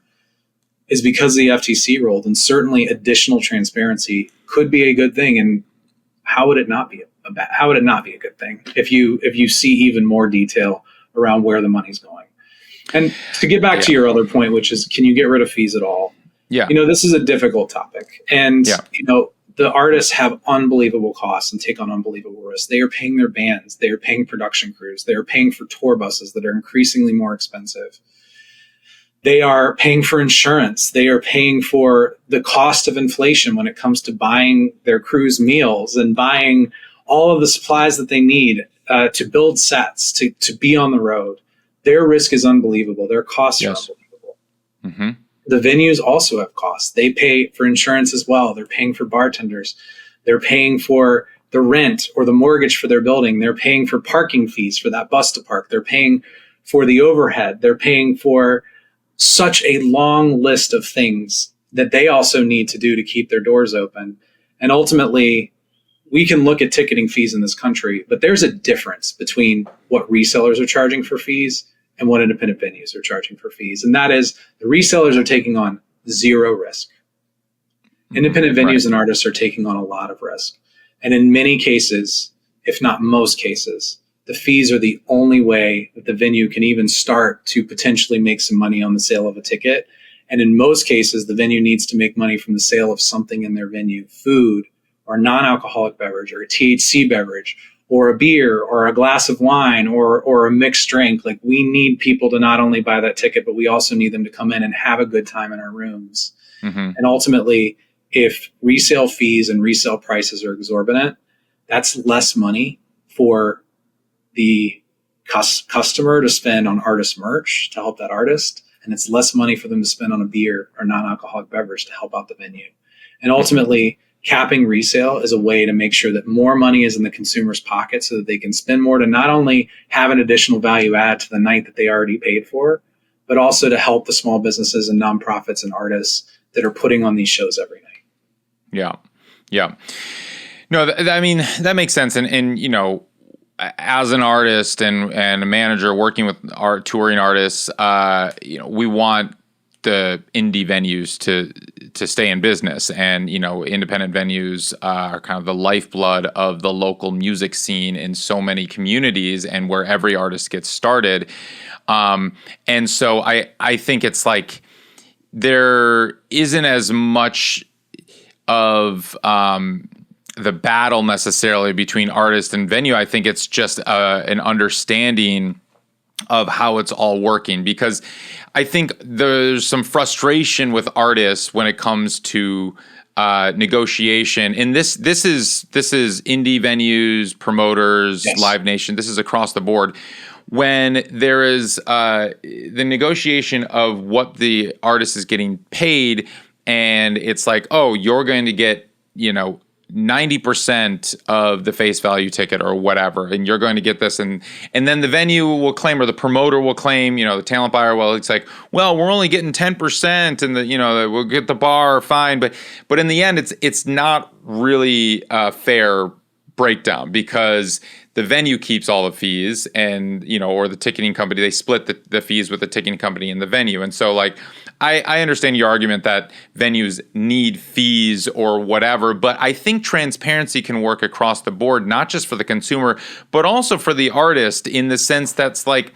is because the FTC ruled, and certainly additional transparency could be a good thing. And how would it not be a good thing if you see even more detail around where the money's going? And to get back to your other point, which is, can you get rid of fees at all? Yeah. This is a difficult topic. And, the artists have unbelievable costs and take on unbelievable risks. They are paying their bands. They are paying production crews. They are paying for tour buses that are increasingly more expensive. They are paying for insurance. They are paying for the cost of inflation when it comes to buying their crews meals and buying all of the supplies that they need to build sets, to be on the road. Their risk is unbelievable. Their costs are unbelievable. Mm-hmm. The venues also have costs. They pay for insurance as well. They're paying for bartenders. They're paying for the rent or the mortgage for their building. They're paying for parking fees for that bus to park. They're paying for the overhead. They're paying for such a long list of things that they also need to do to keep their doors open. And ultimately, we can look at ticketing fees in this country, but there's a difference between what resellers are charging for fees and what independent venues are charging for fees. And that is, the resellers are taking on zero risk. Independent venues and artists are taking on a lot of risk. And in many cases, if not most cases, the fees are the only way that the venue can even start to potentially make some money on the sale of a ticket. And in most cases, the venue needs to make money from the sale of something in their venue, food or a non-alcoholic beverage or a THC beverage or a beer or a glass of wine or a mixed drink. Like, we need people to not only buy that ticket, but we also need them to come in and have a good time in our rooms. Mm-hmm. And ultimately, if resale fees and resale prices are exorbitant, that's less money for the customer to spend on artist merch to help that artist. And it's less money for them to spend on a beer or non-alcoholic beverage to help out the venue. And ultimately, capping resale is a way to make sure that more money is in the consumer's pocket so that they can spend more to not only have an additional value add to the night that they already paid for, but also to help the small businesses and nonprofits and artists that are putting on these shows every night. Yeah. Yeah. No, I mean, that makes sense. And, you know, as an artist and a manager working with touring artists, you know, we want the indie venues to stay in business, and, you know, independent venues are kind of the lifeblood of the local music scene in so many communities and where every artist gets started. And so I think it's like there isn't as much of the battle necessarily between artist and venue. I think it's just an understanding of how it's all working, because I think there's some frustration with artists when it comes to negotiation. And this is indie venues, promoters, yes, Live Nation. This is across the board. When there is the negotiation of what the artist is getting paid, and it's like, oh, you're going to get, you know, 90% of the face value ticket or whatever, and you're going to get this, and then the venue will claim, or the promoter will claim, you know, the talent buyer, well, it's like, well, we're only getting 10%, and you know, we'll get the bar, fine, but in the end, it's not really a fair breakdown, because the venue keeps all the fees, and, you know, or the ticketing company, they split the fees with the ticketing company and the venue. And so, like, I understand your argument that venues need fees or whatever, but I think transparency can work across the board, not just for the consumer, but also for the artist, in the sense that's like,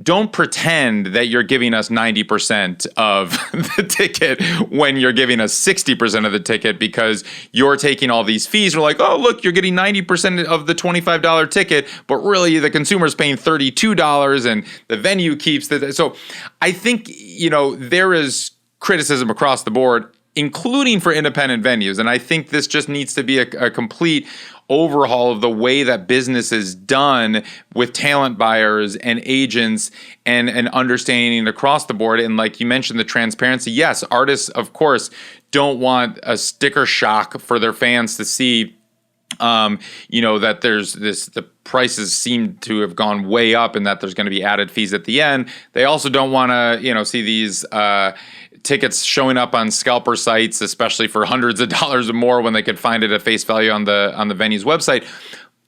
don't pretend that you're giving us 90% of the ticket when you're giving us 60% of the ticket, because you're taking all these fees. We're like, oh, look, you're getting 90% of the $25 ticket, but really the consumer's paying $32 and the venue keeps the. So I think, you know, there is criticism across the board, including for independent venues. And I think this just needs to be a complete overhaul of the way that business is done with talent buyers and agents, and understanding across the board. And like you mentioned, the transparency. Yes, artists, of course, don't want a sticker shock for their fans to see, you know, that there's the prices seem to have gone way up and that there's going to be added fees at the end. They also don't want to, you know, see these tickets showing up on scalper sites, especially for hundreds of dollars or more, when they could find it at face value on the venue's website.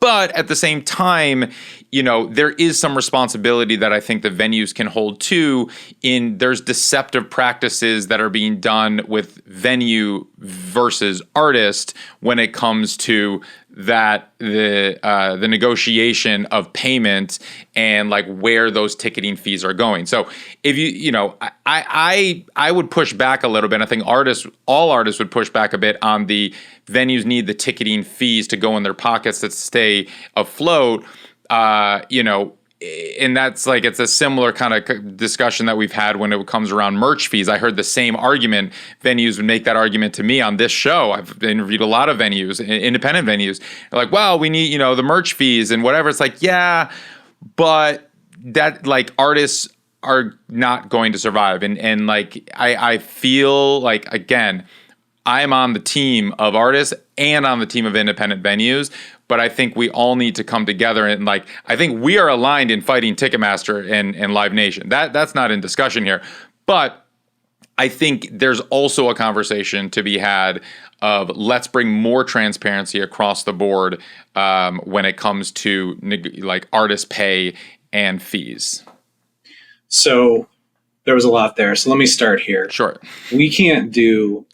But at the same time, you know, there is some responsibility that I think the venues can hold too. There's deceptive practices that are being done with venue versus artist when it comes to that the negotiation of payment and like where those ticketing fees are going. So if you know, I would push back a little bit. I think all artists would push back a bit on the venues need the ticketing fees to go in their pockets to stay afloat. You know, and that's like, it's a similar kind of discussion that we've had when it comes around merch fees. I heard the same argument. Venues would make that argument to me on this show. I've interviewed a lot of venues, independent venues. They're like, well, we need, you know, the merch fees and whatever. It's like, yeah, but that, like, artists are not going to survive. And like, I feel like, again, I'm on the team of artists and on the team of independent venues, but I think we all need to come together, and like, I think we are aligned in fighting Ticketmaster and Live Nation. That's not in discussion here. But I think there's also a conversation to be had of let's bring more transparency across the board when it comes to like artist pay and fees. So there was a lot there. So let me start here. Sure. We can't do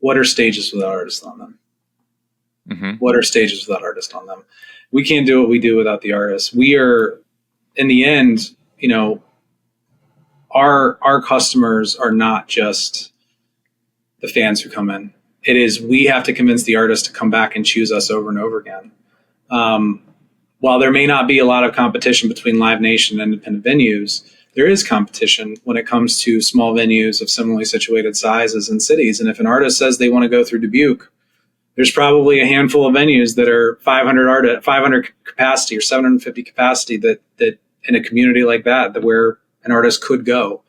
what are stages without artists on them. Mm-hmm. What are stages without artists on them? We can't do what we do without the artists. We are, in the end, you know, our customers are not just the fans who come in. it is we have to convince the artist to come back and choose us over and over again. While there may not be a lot of competition between Live Nation and independent venues, there is competition when it comes to small venues of similarly situated sizes in cities. And if an artist says they want to go through Dubuque, there's probably a handful of venues that are 500 capacity or 750 capacity that in a community like that where an artist could go.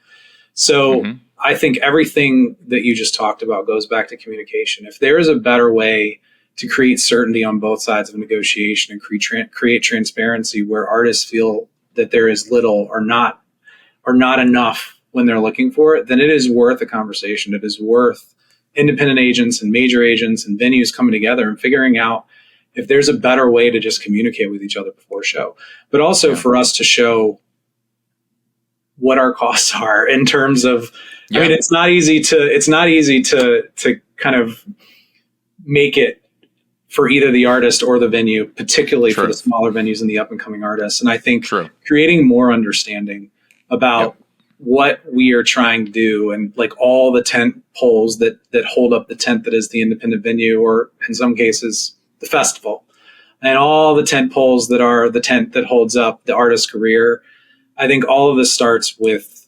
So I think everything that you just talked about goes back to communication. If there is a better way to create certainty on both sides of a negotiation and create transparency where artists feel that there is little or not enough when they're looking for it, then it is worth a conversation. It is worth independent agents and major agents and venues coming together and figuring out if there's a better way to just communicate with each other before show, but also for us to show what our costs are in terms of, I mean, it's not easy to kind of make it for either the artist or the venue, particularly for the smaller venues and the up and coming artists. And I think creating more understanding about what we are trying to do and like all the tent poles that hold up the tent that is the independent venue, or in some cases the festival, and all the tent poles that are the tent that holds up the artist's career. I think all of this starts with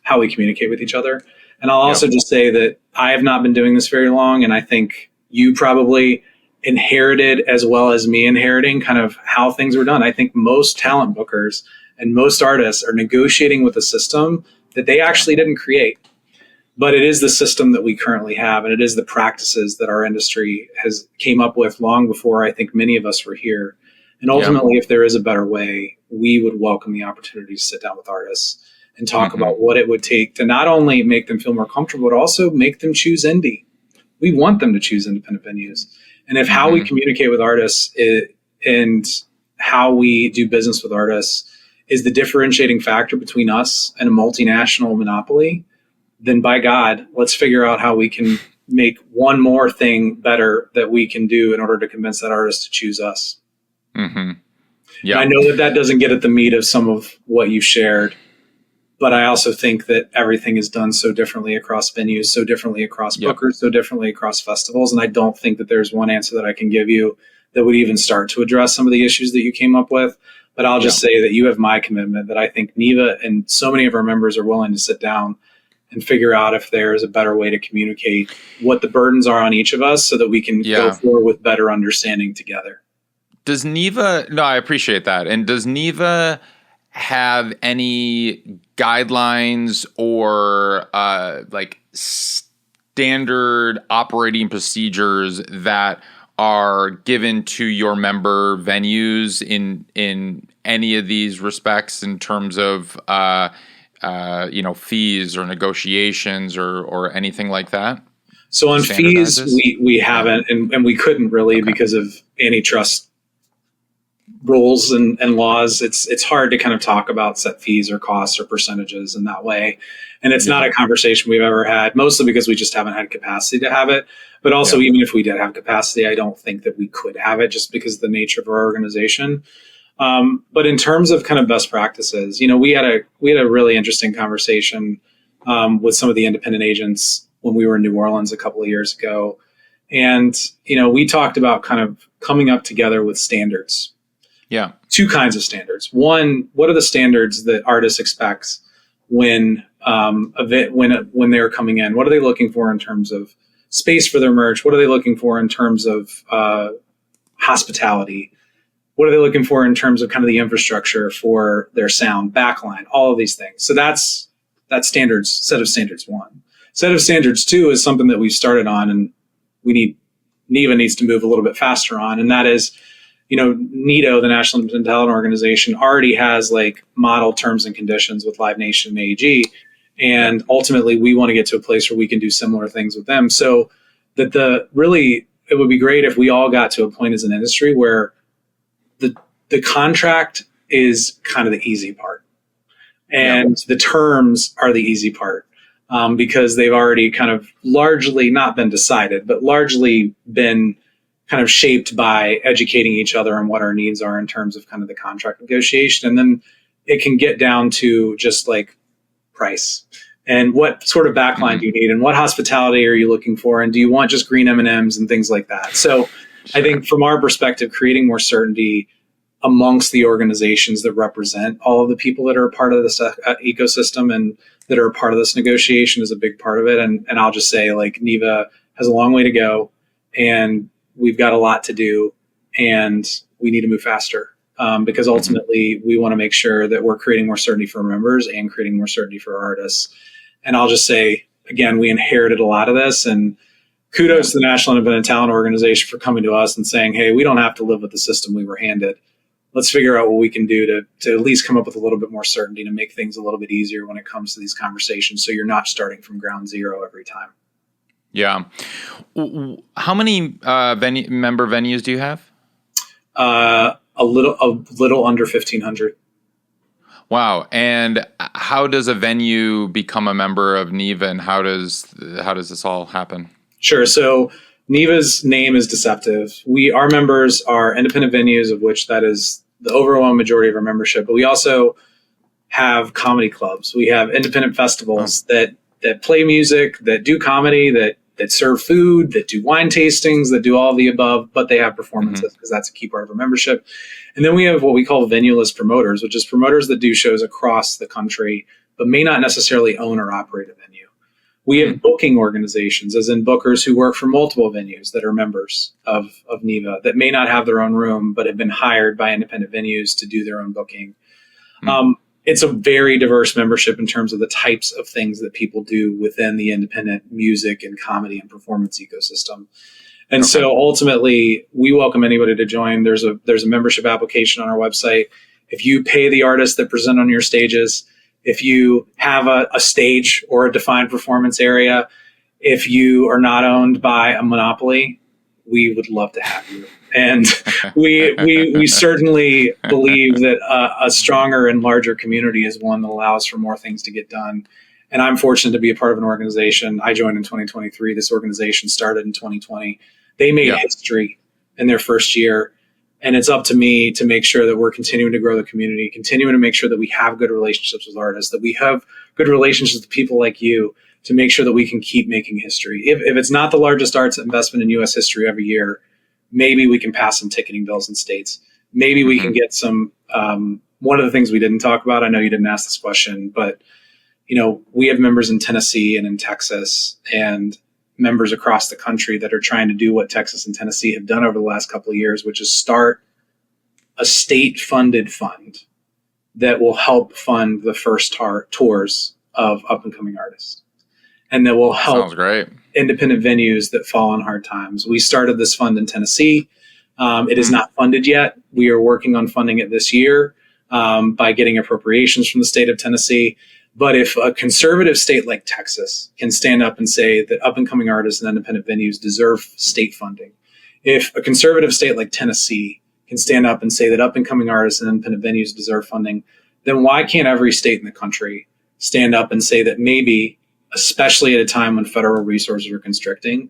how we communicate with each other. And I'll also just say that I have not been doing this very long, and I think you probably inherited, as well as me inheriting, kind of how things were done. I think most talent bookers and most artists are negotiating with a system that they actually didn't create. But it is the system that we currently have, and it is the practices that our industry has came up with long before I think many of us were here. And ultimately, if there is a better way, we would welcome the opportunity to sit down with artists and talk about what it would take to not only make them feel more comfortable, but also make them choose indie. We want them to choose independent venues. And if how we communicate with artists and how we do business with artists is the differentiating factor between us and a multinational monopoly, then by God, let's figure out how we can make one more thing better that we can do in order to convince that artist to choose us. Yeah, I know that doesn't get at the meat of some of what you shared, but I also think that everything is done so differently across venues, so differently across bookers, so differently across festivals. And I don't think that there's one answer that I can give you that would even start to address some of the issues that you came up with. But I'll just say that you have my commitment that I think NIVA and so many of our members are willing to sit down and figure out if there's a better way to communicate what the burdens are on each of us so that we can go forward with better understanding together. Does NIVA, no, I appreciate that. And does NIVA have any guidelines or like standard operating procedures that are given to your member venues in any of these respects in terms of fees or negotiations or anything like that? So on fees, we haven't, and we couldn't really because of antitrust rules and laws. It's hard to kind of talk about set fees or costs or percentages in that way. And it's not a conversation we've ever had, mostly because we just haven't had capacity to have it. But also, even if we did have capacity, I don't think that we could have it just because of the nature of our organization. But in terms of kind of best practices, we had a really interesting conversation with some of the independent agents when we were in New Orleans a couple of years ago. And, we talked about kind of coming up together with standards. Yeah. Two kinds of standards. One, what are the standards that artists expect when they're coming in? What are they looking for in terms of space for their merch? What are they looking for in terms of hospitality? What are they looking for in terms of kind of the infrastructure for their sound, backline, all of these things? So that's set of standards one. Set of standards two is something that we've started on and NIVA needs to move a little bit faster on. And that is, NITO, the National Independent Talent Organization, already has like model terms and conditions with Live Nation and AEG. And ultimately, we want to get to a place where we can do similar things with them. So that it would be great if we all got to a point as an industry where the contract is kind of the easy part. And the terms are the easy part because they've already kind of largely not been decided, but largely been kind of shaped by educating each other on what our needs are in terms of kind of the contract negotiation. And then it can get down to just like price And what sort of backline do you need? And what hospitality are you looking for? And do you want just green M&Ms and things like that? So I think from our perspective, creating more certainty amongst the organizations that represent all of the people that are a part of this ecosystem and that are a part of this negotiation is a big part of it. And I'll just say, like, NIVA has a long way to go, and we've got a lot to do, and we need to move faster. Because ultimately we want to make sure that we're creating more certainty for our members and creating more certainty for our artists. And I'll just say, again, we inherited a lot of this, and kudos to the National Independent Talent Organization for coming to us and saying, hey, we don't have to live with the system we were handed. Let's figure out what we can do to at least come up with a little bit more certainty to make things a little bit easier when it comes to these conversations, so you're not starting from ground zero every time. Yeah. How many member venues do you have? A little under 1,500. Wow. And how does a venue become a member of NIVA, and how does this all happen? Sure. So NIVA's name is Deceptive. Our members are independent venues, of which that is the overwhelming majority of our membership. But we also have comedy clubs. We have independent festivals that play music, that do comedy, that serve food, that do wine tastings, that do all the above, but they have performances because that's a key part of our membership. And then we have what we call venue-less promoters, which is promoters that do shows across the country, but may not necessarily own or operate a venue. We have booking organizations, as in bookers who work for multiple venues that are members of NIVA that may not have their own room, but have been hired by independent venues to do their own booking. It's a very diverse membership in terms of the types of things that people do within the independent music and comedy and performance ecosystem. And so ultimately, we welcome anybody to join. There's a membership application on our website. If you pay the artists that present on your stages, if you have a stage or a defined performance area, if you are not owned by a monopoly, we would love to have you. And we certainly believe that a stronger and larger community is one that allows for more things to get done. And I'm fortunate to be a part of an organization. I joined in 2023. This organization started in 2020. They made history in their first year. And it's up to me to make sure that we're continuing to grow the community, continuing to make sure that we have good relationships with artists, that we have good relationships with people like you, to make sure that we can keep making history. If it's not the largest arts investment in U.S. history every year, maybe we can pass some ticketing bills in states. Maybe we can get some, one of the things we didn't talk about, I know you didn't ask this question, but we have members in Tennessee and in Texas and members across the country that are trying to do what Texas and Tennessee have done over the last couple of years, which is start a state-funded fund that will help fund the first tours of up-and-coming artists, and that will help independent venues that fall on hard times. We started this fund in Tennessee. It is not funded yet. We are working on funding it this year by getting appropriations from the state of Tennessee. But if a conservative state like Texas can stand up and say that up-and-coming artists and independent venues deserve state funding, if a conservative state like Tennessee can stand up and say that up-and-coming artists and independent venues deserve funding, then why can't every state in the country stand up and say that maybe, especially at a time when federal resources are constricting,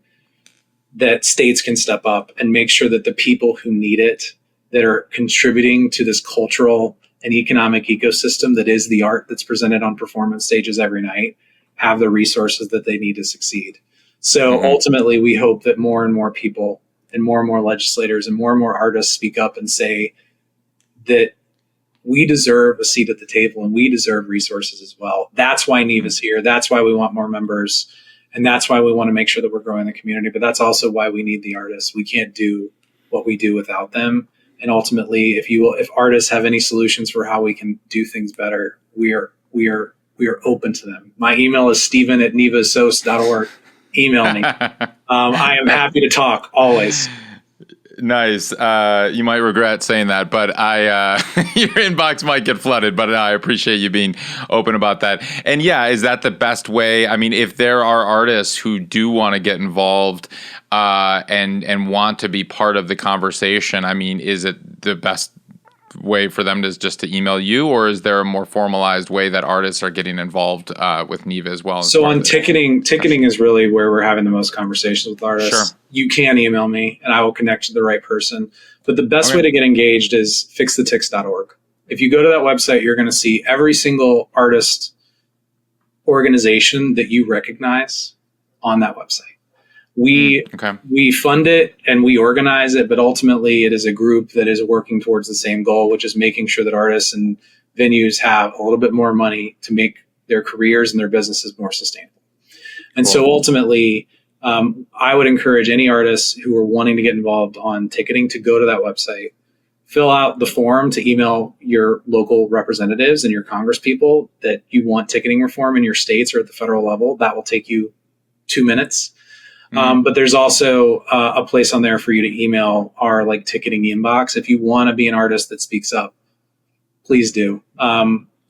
that states can step up and make sure that the people who need it, that are contributing to this cultural and economic ecosystem that is the art that's presented on performance stages every night, have the resources that they need to succeed. So ultimately, we hope that more and more people and more legislators and more artists speak up and say that we deserve a seat at the table and we deserve resources as well. That's why NIVA's here. That's why we want more members. And that's why we want to make sure that we're growing the community. But that's also why we need the artists. We can't do what we do without them. And ultimately, if artists have any solutions for how we can do things better, we are open to them. My email is steven@nivasos.org. Email me. I am happy to talk always. Nice. You might regret saying that, but your inbox might get flooded, but I appreciate you being open about that. And yeah, is that the best way? I mean, if there are artists who do want to get involved and want to be part of the conversation, I mean, is it the best way for them to just to email you, or is there a more formalized way that artists are getting involved with NIVA as well? So on ticketing is really where we're having the most conversations with artists. Sure. You can email me and I will connect you to the right person. But the best way to get engaged is fixthetix.org. If you go to that website, you're going to see every single artist organization that you recognize on that website. We fund it and we organize it, but ultimately it is a group that is working towards the same goal, which is making sure that artists and venues have a little bit more money to make their careers and their businesses more sustainable. And so ultimately, I would encourage any artists who are wanting to get involved on ticketing to go to that website, fill out the form to email your local representatives and your congresspeople that you want ticketing reform in your states or at the federal level. That will take you 2 minutes. But there's also a place on there for you to email our ticketing inbox. If you want to be an artist that speaks up, please do.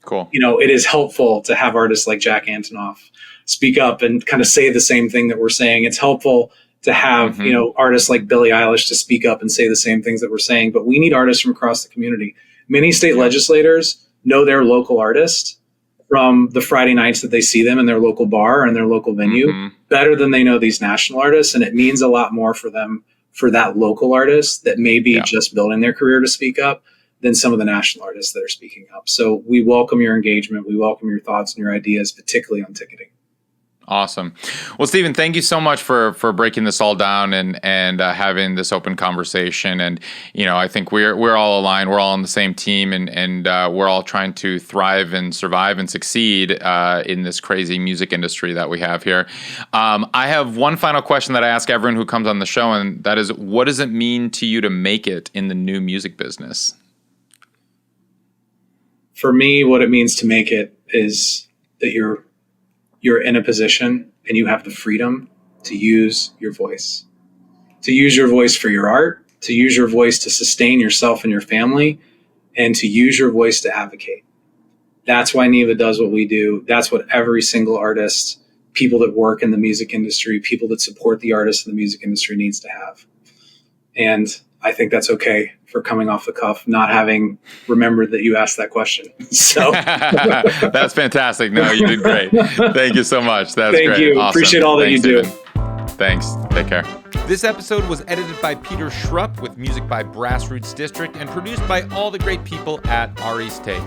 Cool. It is helpful to have artists like Jack Antonoff speak up and kind of say the same thing that we're saying. It's helpful to have, artists like Billie Eilish to speak up and say the same things that we're saying. But we need artists from across the community. Many state legislators know their local artist from the Friday nights that they see them in their local bar and their local venue better than they know these national artists. And it means a lot more for them, for that local artist that may be just building their career to speak up than some of the national artists that are speaking up. So we welcome your engagement. We welcome your thoughts and your ideas, particularly on ticketing. Awesome. Well, Stephen, thank you so much for breaking this all down and having this open conversation. And, I think we're all aligned. We're all on the same team and we're all trying to thrive and survive and succeed in this crazy music industry that we have here. I have one final question that I ask everyone who comes on the show, and that is, what does it mean to you to make it in the new music business? For me, what it means to make it is that you're in a position and you have the freedom to use your voice, for your art, to use your voice to sustain yourself and your family, and to use your voice to advocate. That's why NIVA does what we do. That's what every single artist, people that work in the music industry, people that support the artists in the music industry needs to have. And I think that's okay for coming off the cuff, not having remembered that you asked that question. So that's fantastic. No, you did great. Thank you so much. That's great. Thank you. Awesome. Appreciate all that you do. Thanks. Take care. This episode was edited by Peter Schrupp with music by Grassroots District and produced by all the great people at Ari's Take.